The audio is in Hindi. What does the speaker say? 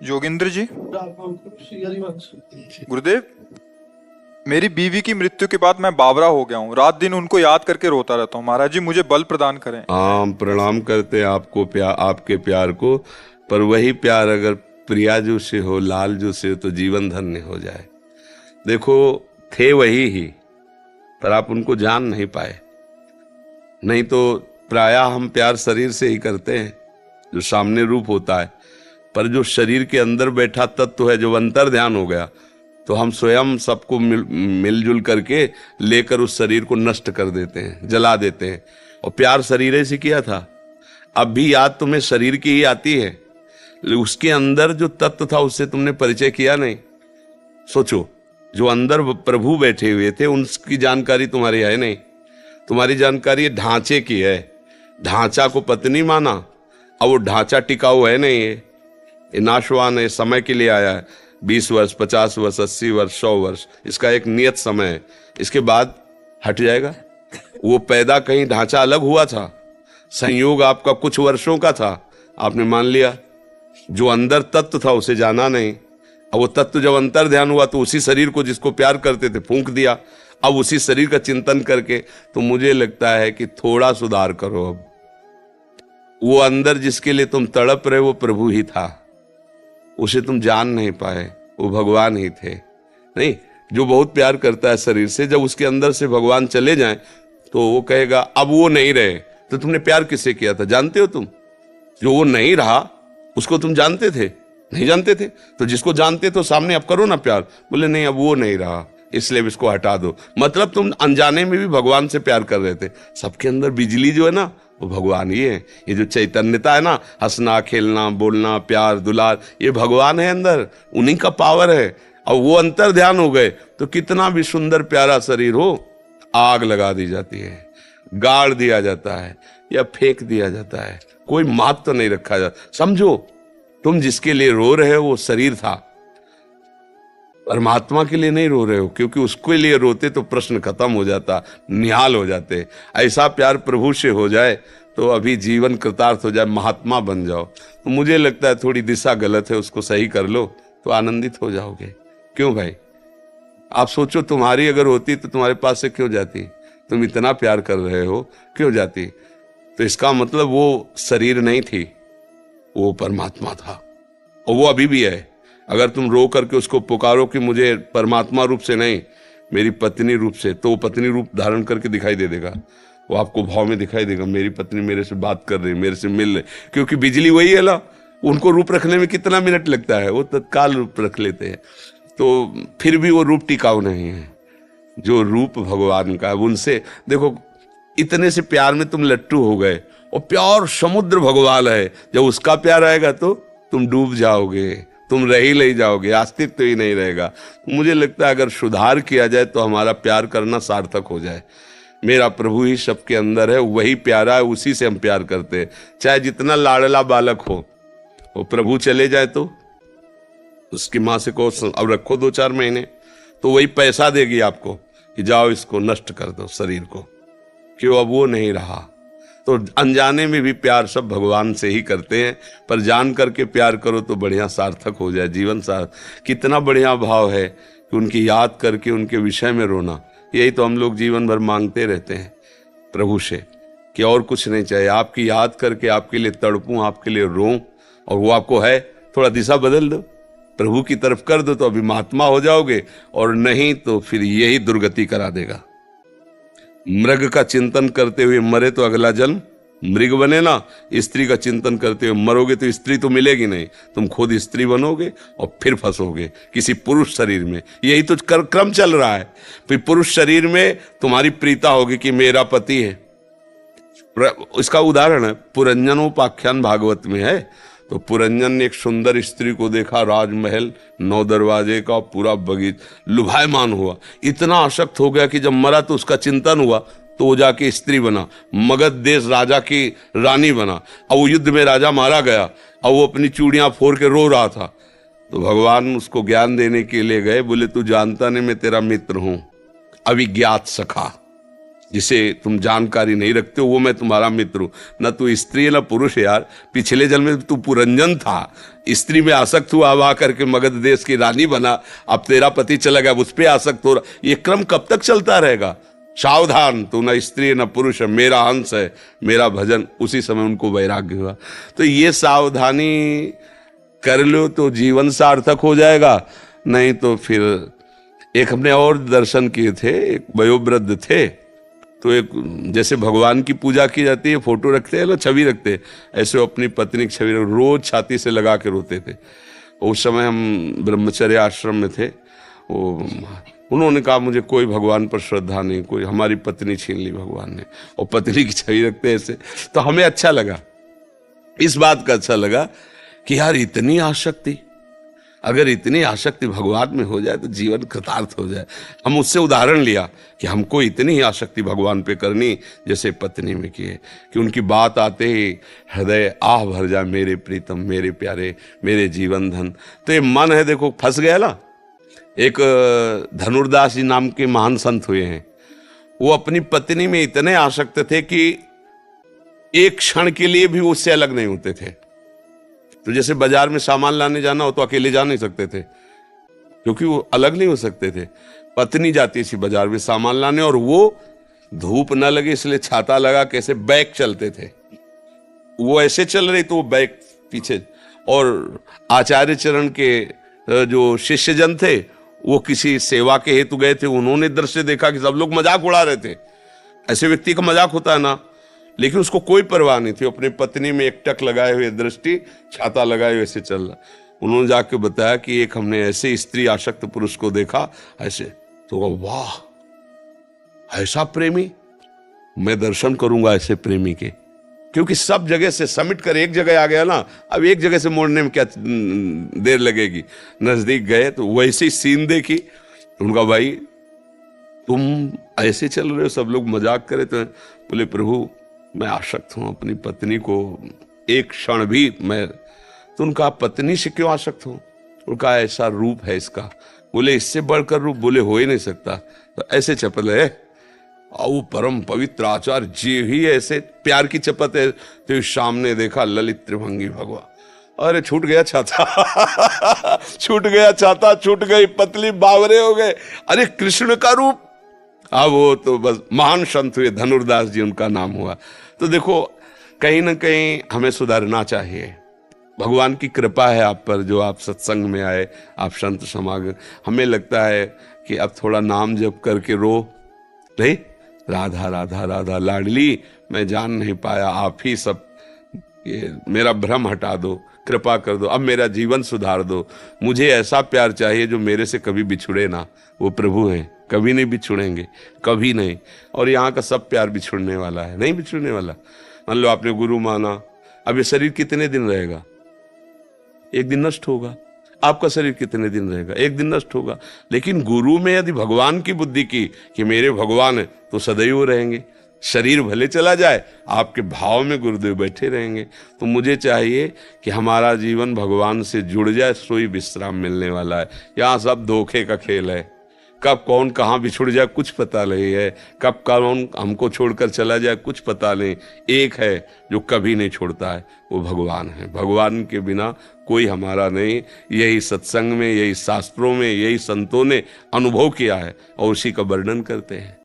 जोगिंद्र जी, गुरुदेव, मेरी बीवी की मृत्यु के बाद मैं बावरा हो गया हूँ। रात दिन उनको याद करके रोता रहता हूँ। महाराज जी, मुझे बल प्रदान करें। हम प्रणाम करते हैं आपको, प्यार, आपके प्यार को। पर वही प्यार अगर प्रियाजू से हो, लालजू से हो, तो जीवन धन्य हो जाए। देखो, थे वही ही, पर आप उनको जान नहीं पाए। नहीं तो प्रायः हम प्यार शरीर से ही करते हैं, जो सामने रूप होता है। पर जो शरीर के अंदर बैठा तत्व है, जो अंतर ध्यान हो गया, तो हम स्वयं सबको मिलजुल करके लेकर उस शरीर को नष्ट कर देते हैं, जला देते हैं। और प्यार शरीर से किया था। अब भी याद तुम्हें शरीर की ही आती है, उसके अंदर जो तत्व था उससे तुमने परिचय किया नहीं। सोचो, जो अंदर प्रभु बैठे हुए थे उनकी जानकारी तुम्हारी है नहीं। तुम्हारी जानकारी ढांचे की है। ढांचा को पत्नी माना, अब वो ढांचा टिकाऊ है नहीं। ये नाशवान है, समय के लिए आया है। 20 वर्ष, 50 वर्ष, 80 वर्ष, 100 वर्ष, इसका एक नियत समय है। इसके बाद हट जाएगा। वो पैदा कहीं ढांचा अलग हुआ था, संयोग आपका कुछ वर्षों का था, आपने मान लिया। जो अंदर तत्व था उसे जाना नहीं। अब वो तत्व जब अंतर ध्यान हुआ तो उसी शरीर को जिसको प्यार करते थे फूंक दिया। अब उसी शरीर का चिंतन करके तो मुझे लगता है कि थोड़ा सुधार करो। अब वो अंदर जिसके लिए तुम तड़प रहे वो प्रभु ही था, उसे तुम जान नहीं पाए, वो भगवान ही थे। नहीं, जो बहुत प्यार करता है शरीर से, जब उसके अंदर से भगवान चले जाएं तो वो कहेगा अब वो नहीं रहे। तो तुमने प्यार किससे किया था जानते हो तुम? जो वो नहीं रहा उसको तुम जानते थे? नहीं जानते थे। तो जिसको जानते तो सामने अब करो ना प्यार। बोले नहीं, अब वो नहीं रहा, इसलिए इसको हटा दो। मतलब तुम अनजाने में भी भगवान से प्यार कर रहे थे। सबके अंदर बिजली जो है ना, वो भगवान ही है। ये जो चैतन्यता है ना, हंसना, खेलना, बोलना, प्यार, दुलार, ये भगवान है अंदर, उन्हीं का पावर है। और वो अंतर ध्यान हो गए तो कितना भी सुंदर प्यारा शरीर हो, आग लगा दी जाती है, गाड़ दिया जाता है या फेंक दिया जाता है। कोई मात तो नहीं रखा जाता। समझो, तुम जिसके लिए रो रहे हो वो शरीर था, परमात्मा के लिए नहीं रो रहे हो, क्योंकि उसके लिए रोते तो प्रश्न खत्म हो जाता, निहाल हो जाते। ऐसा प्यार प्रभु से हो जाए तो अभी जीवन कृतार्थ हो जाए, महात्मा बन जाओ। तो मुझे लगता है थोड़ी दिशा गलत है, उसको सही कर लो तो आनंदित हो जाओगे। क्यों भाई? आप सोचो, तुम्हारी अगर होती तो तुम्हारे पास से क्यों जाती? तुम इतना प्यार कर रहे हो, क्यों जाती? तो इसका मतलब वो शरीर नहीं थी, वो परमात्मा था, और वो अभी भी है। अगर तुम रो करके उसको पुकारो कि मुझे परमात्मा रूप से नहीं, मेरी पत्नी रूप से, तो वो पत्नी रूप धारण करके दिखाई दे देगा। वो आपको भाव में दिखाई देगा, मेरी पत्नी मेरे से बात कर रही, मेरे से मिल रही, क्योंकि बिजली वही है ना। उनको रूप रखने में कितना मिनट लगता है, वो तत्काल रूप रख लेते हैं। तो फिर भी वो रूप टिकाऊ नहीं है। जो रूप भगवान का है उनसे देखो, इतने से प्यार में तुम लट्टू हो गए, और प्यार समुद्र भगवान है। जब उसका प्यार आएगा तो तुम डूब जाओगे, तुम रह ही नहीं जाओगे, अस्तित्व ही नहीं रहेगा। मुझे लगता है अगर सुधार किया जाए तो हमारा प्यार करना सार्थक हो जाए। मेरा प्रभु ही सबके अंदर है, वही प्यारा है, उसी से हम प्यार करते हैं। चाहे जितना लाडला बालक हो, वो प्रभु चले जाए तो उसकी माँ से कहो अब रखो 2-4 महीने, तो वही पैसा देगी आपको कि जाओ इसको नष्ट कर दो शरीर को। क्यों? अब वो नहीं रहा। तो अनजाने में भी प्यार सब भगवान से ही करते हैं, पर जान करके प्यार करो तो बढ़िया सार्थक हो जाए जीवन। कितना बढ़िया भाव है कि उनकी याद करके उनके विषय में रोना। यही तो हम लोग जीवन भर मांगते रहते हैं प्रभु से, कि और कुछ नहीं चाहिए, आपकी याद करके आपके लिए तड़पूं, आपके लिए रोऊं। और वो आपको है, थोड़ा दिशा बदल दो, प्रभु की तरफ कर दो, तो अभी महात्मा हो जाओगे, और नहीं तो फिर यही दुर्गति करा देगा। मृग का चिंतन करते हुए मरे तो अगला जन्म मृग बने ना। स्त्री का चिंतन करते हुए मरोगे तो स्त्री तो मिलेगी नहीं, तुम खुद स्त्री बनोगे और फिर फंसोगे किसी पुरुष शरीर में। यही तो क्रम चल रहा है। फिर पुरुष शरीर में तुम्हारी प्रीता होगी कि मेरा पति है। इसका उदाहरण है पुरंजनोपाख्यान भागवत में है। तो पुरंजन ने एक सुंदर स्त्री को देखा, राजमहल 9 दरवाजे का, पूरा बगीचा, लुभायमान हुआ, इतना आसक्त हो गया कि जब मरा तो उसका चिंतन हुआ, तो वो जाके स्त्री बना, मगध देश राजा की रानी बना। अब वो युद्ध में राजा मारा गया, अब वो अपनी चूड़ियां फोड़ के रो रहा था। तो भगवान उसको ज्ञान देने के लिए गए, बोले तू जानता नहीं मैं तेरा मित्र हूं, अविज्ञात सखा। जिसे तुम जानकारी नहीं रखते हो वो मैं तुम्हारा मित्र हूं। न तू स्त्री है न पुरुष है यार, पिछले जन्म में तू पुरंजन था, स्त्री में आसक्त हुआ, अब आकर के मगध देश की रानी बना, अब तेरा पति चला गया, उस पर आसक्त हो रहा। ये क्रम कब तक चलता रहेगा? सावधान, तू न स्त्री है न पुरुष है, मेरा हंस है, मेरा भजन। उसी समय उनको वैराग्य हुआ। तो ये सावधानी कर लो तो जीवन सार्थक हो जाएगा, नहीं तो फिर एक हमने और दर्शन किए थे। एक वयोवृद्ध थे, तो एक जैसे भगवान की पूजा की जाती है, फोटो रखते हैं ना, छवि रखते हैं, ऐसे वो अपनी पत्नी की छवि रोज छाती से लगा के रोते थे। उस समय हम ब्रह्मचर्य आश्रम में थे। वो उन्होंने कहा मुझे कोई भगवान पर श्रद्धा नहीं, कोई, हमारी पत्नी छीन ली भगवान ने, और पत्नी की छवि रखते हैं ऐसे। तो हमें अच्छा लगा, इस बात का अच्छा लगा कि यार इतनी आसक्ति, अगर इतनी आसक्ति भगवान में हो जाए तो जीवन कृतार्थ हो जाए। हम उससे उदाहरण लिया कि हमको इतनी ही आसक्ति भगवान पे करनी जैसे पत्नी में की है, कि उनकी बात आते ही हृदय आह भर जाए, मेरे प्रीतम, मेरे प्यारे, मेरे जीवन धन। तो ये मन है, देखो फंस गया ना। एक धनुर्दास जी नाम के महान संत हुए हैं, वो अपनी पत्नी में इतने आसक्त थे कि एक क्षण के लिए भी उससे अलग नहीं होते थे। तो जैसे बाजार में सामान लाने जाना हो तो अकेले जा नहीं सकते थे, क्योंकि वो अलग नहीं हो सकते थे। पत्नी जाती थी बाजार में सामान लाने, और वो धूप न लगे इसलिए छाता लगा कैसे बैक चलते थे। वो ऐसे चल रही तो वो बैक पीछे। और आचार्य चरण के जो शिष्यजन थे वो किसी सेवा के हेतु गए थे, उन्होंने दृश्य देखा कि सब लोग मजाक उड़ा रहे थे। ऐसे व्यक्ति का मजाक होता है ना, लेकिन उसको कोई परवाह नहीं थी, अपनी पत्नी में एकटक लगाए हुए दृष्टि, छाता लगाए हुए ऐसे चल रहा। उन्होंने जाके बताया कि एक हमने ऐसे स्त्री आसक्त पुरुष को देखा ऐसे। तो वाह, ऐसा प्रेमी, मैं दर्शन करूंगा ऐसे प्रेमी के। क्योंकि सब जगह से समिट कर एक जगह आ गया ना, अब एक जगह से मोड़ने में क्या देर लगेगी। नजदीक गए तो वैसे ही सीन देखी। उनका भाई तुम ऐसे चल रहे हो, सब लोग मजाक करे। तो बोले प्रभु मैं आसक्त हूं अपनी पत्नी को, एक क्षण भी मैं। तो उनका पत्नी से क्यों आसक्त हूं? उनका ऐसा रूप है इसका। बोले इससे बढ़कर रूप, बोले हो ही नहीं सकता। तो ऐसे चपल है, आओ परम पवित्र आचार्य जी ही ऐसे प्यार की चपत है। तो सामने देखा ललित त्रिभंगी भगवान, अरे छूट गया छाता छूट गया छाता, छूट गई पतली, बावरे हो गए। अरे कृष्ण का रूप। अब वो तो बस महान संत हुए, धनुर्दास जी उनका नाम हुआ। तो देखो कहीं ना कहीं हमें सुधारना चाहिए। भगवान की कृपा है आप पर, जो आप सत्संग में आए, आप संत समागम। हमें लगता है कि अब थोड़ा नाम जप करके रो नहीं, राधा राधा राधा लाडली, मैं जान नहीं पाया, आप ही सब, ये मेरा भ्रम हटा दो, कृपा कर दो, अब मेरा जीवन सुधार दो। मुझे ऐसा प्यार चाहिए जो मेरे से कभी बिछुड़े ना। वो प्रभु हैं, कभी नहीं बिछुड़ेंगे, कभी नहीं। और यहाँ का सब प्यार बिछुड़ने वाला है, नहीं बिछुड़ने वाला। मान लो आपने गुरु माना, अब ये शरीर कितने दिन रहेगा? एक दिन नष्ट होगा। आपका शरीर कितने दिन रहेगा? एक दिन नष्ट होगा। लेकिन गुरु में यदि भगवान की बुद्धि की कि मेरे भगवान है, तो सदैव रहेंगे। शरीर भले चला जाए, आपके भाव में गुरुदेव बैठे रहेंगे। तो मुझे चाहिए कि हमारा जीवन भगवान से जुड़ जाए, सोई विश्राम मिलने वाला है। यहाँ सब धोखे का खेल है, कब कौन कहाँ बिछुड़ जाए कुछ पता नहीं है, कब कौन हमको छोड़कर चला जाए कुछ पता नहीं। एक है जो कभी नहीं छोड़ता है, वो भगवान है। भगवान के बिना कोई हमारा नहीं। यही सत्संग में, यही शास्त्रों में, यही संतों ने अनुभव किया है और उसी का वर्णन करते हैं।